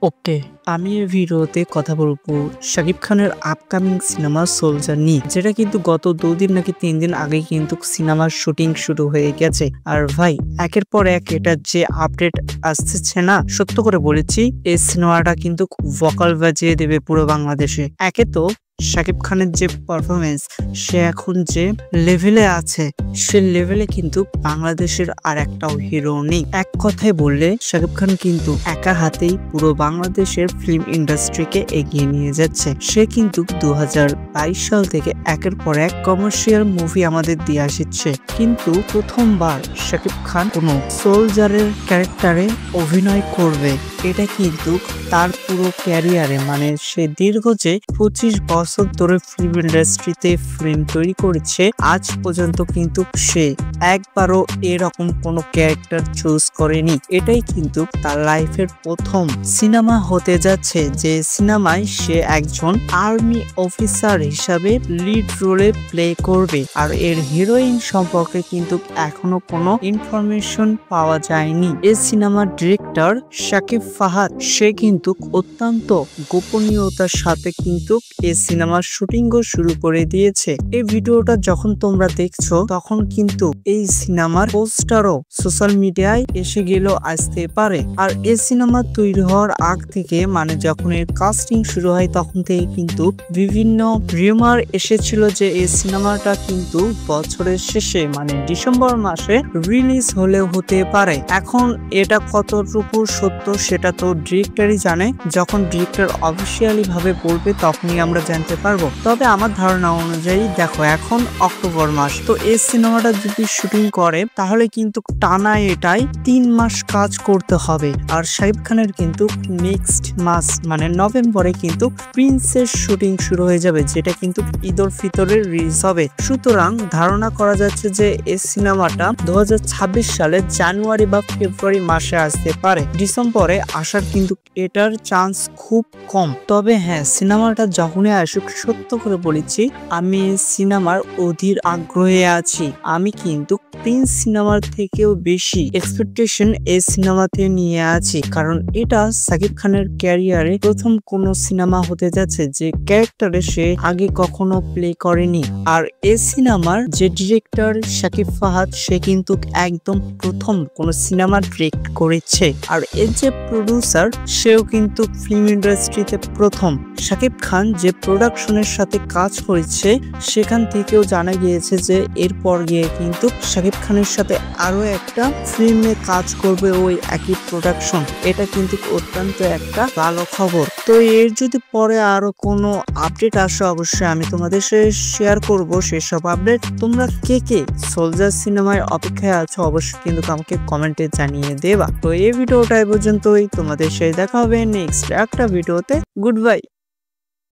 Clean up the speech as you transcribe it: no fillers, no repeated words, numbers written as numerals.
ওকে, আমি এই ভিডিওতে কথা বলবো শাকিব খানের আপকামিং সিনেমা সোলজার নিয়ে, যেটা কিন্তু গত 2 দিন নাকি 3 দিন আগে কিন্তু সিনেমার শুটিং শুরু হয়ে গেছে। আর ভাই, একের পর এক এটার যে আপডেট আসছে না, সত্য করে বলেছি এই সিনেমাটা কিন্তু ভোকাল বাজিয়ে দেবে পুরো বাংলাদেশে। একে তো শাকিব খানের যে পারফরমেন্স, সে এখন যে লেভেলে আছে, সে লেভেলে কিন্তু বাংলাদেশের আর একটাও হিরো নেই। এক কথায় বললে শাকিব খান কিন্তু একা হাতেই পুরো বাংলাদেশের ফিল্ম ইন্ডাস্ট্রিকে এগিয়ে নিয়ে যাচ্ছে। সে কিন্তু 2022 সাল থেকে একের পর এক কমার্শিয়াল মুভি আমাদের দিয়ে আসছে, কিন্তু প্রথমবার শাকিব খান কোনো সোলজারের ক্যারেক্টারে অভিনয় করবে। এটা কিন্তু তার পুরো ক্যারিয়ারে, মানে সে দীর্ঘ যে 25 বছর ধরে ফিল্ম ইন্ডাস্ট্রিতে ফিল্ম তৈরি করেছে, আজ পর্যন্ত কিন্তু সে একবারও এরকম কোনো ক্যারেক্টার চুজ করেনি। এটাই কিন্তু তার লাইফের প্রথম সিনেমা হতে যাচ্ছে, যে সিনেমায় সে একজন আর্মি অফিসার হিসাবে লিড রোলে প্লে করবে। আর এর হিরোইন সম্পর্কে কিন্তু এখনো কোনো ইনফরমেশন পাওয়া যায়নি। এই সিনেমার ডিরেক্টর শাকিব ফাহাদ, সে কিন্তু অত্যন্ত গোপনীয়তার সাথে কিন্তু এই সিনেমার শুটিংও শুরু করে দিয়েছে। এই ভিডিওটা যখন তোমরা দেখছো, তখন কিন্তু এই সিনেমার পোস্টারও সোশ্যাল মিডিয়ায় এসে গেলেও আসতে পারে। আর এই সিনেমা তৈরি হওয়ার আগ থেকে, মানে যখন এর কাস্টিং শুরু হয়, তখন থেকে কিন্তু বিভিন্ন রিউমার এসেছিল যে এই সিনেমাটা কিন্তু বছরের শেষে, মানে ডিসেম্বর মাসে রিলিজ হলেও হতে পারে। এখন এটা কতটুকু সত্য সেটা তো ডিরেক্টরই জানে। যখন ডিরেক্টর অফিসিয়ালি ভাবে বলবে, তখনই আমরা জানতে পারবো। তবে আমার ধারণা অনুযায়ী, দেখো এখন অক্টোবর মাস, তো এই সিনেমাটা যদি শুটিং করে তাহলে কিন্তু টানা এটাই 3 মাস কাজ করতে হবে। আর শাকিব খানের কিন্তু নেক্সট মাস, মানে নভেম্বরে কিন্তু প্রিন্সের শুটিং শুরু হয়ে যাবে, যেটা কিন্তু ঈদুল ফিতরের রিলিজ হবে। সুতরাং ধারণা করা যাচ্ছে যে এই সিনেমাটা 2026 সালে জানুয়ারি বা ফেব্রুয়ারি মাসে আসতে পারে। ডিসেম্বরে আসার কিন্তু এটার চান্স খুব কম। তবে হ্যাঁ, সিনেমাটা যখনই আসুক, সত্য করে বলেছি আমি সিনেমার অধীর আগ্রহে আছি। আমি কিন্তু প্রিন্স সিনেমার থেকেও বেশি এক্সপেকটেশন এই সিনেমাতে নিয়ে আছি, কারণ এটা শাকিব খানের ক্যারিয়ারে প্রথম কোন সিনেমা হতে যাচ্ছে যে ক্যারেক্টারে সে আগে কখনো প্লে করেনি। আর এই সিনেমার যে ডিরেক্টর শাকিব ফাহাদ, সে কিন্তু একদম প্রথম কোন সিনেমা ডিরেক্ট করেছে। আর এর যে প্রডিউসার, সেও কিন্তু ফিল্ম ইন্ডাস্ট্রিতে প্রথম। শাকিব খান যে প্রোডাকশনের সাথে কাজ করেছে, সেখান থেকেও জানা গিয়েছে যে এরপর গিয়ে কিন্তু শাকিব খানের সাথে আরো একটা ফিল্মে কাজ করবে ওই একই প্রোডাকশন। এটা কিন্তু অত্যন্ত একটা ভালো খবর। তো এর যদি পরে আরো কোনো আপডেট আসে, অবশ্যই আমি তোমাদের সাথে শেয়ার করব সেসব আপডেট। তোমরা কে কে সোলজার সিনেমায় অপেক্ষায় আছো, অবশ্যই কিন্তু আমাকে কমেন্টে জানিয়ে দেবা। তো এই ভিডিওটা এই পর্যন্তই, তোমাদের সাথে দেখা হবে নেক্সট একটা ভিডিওতে। Good bye.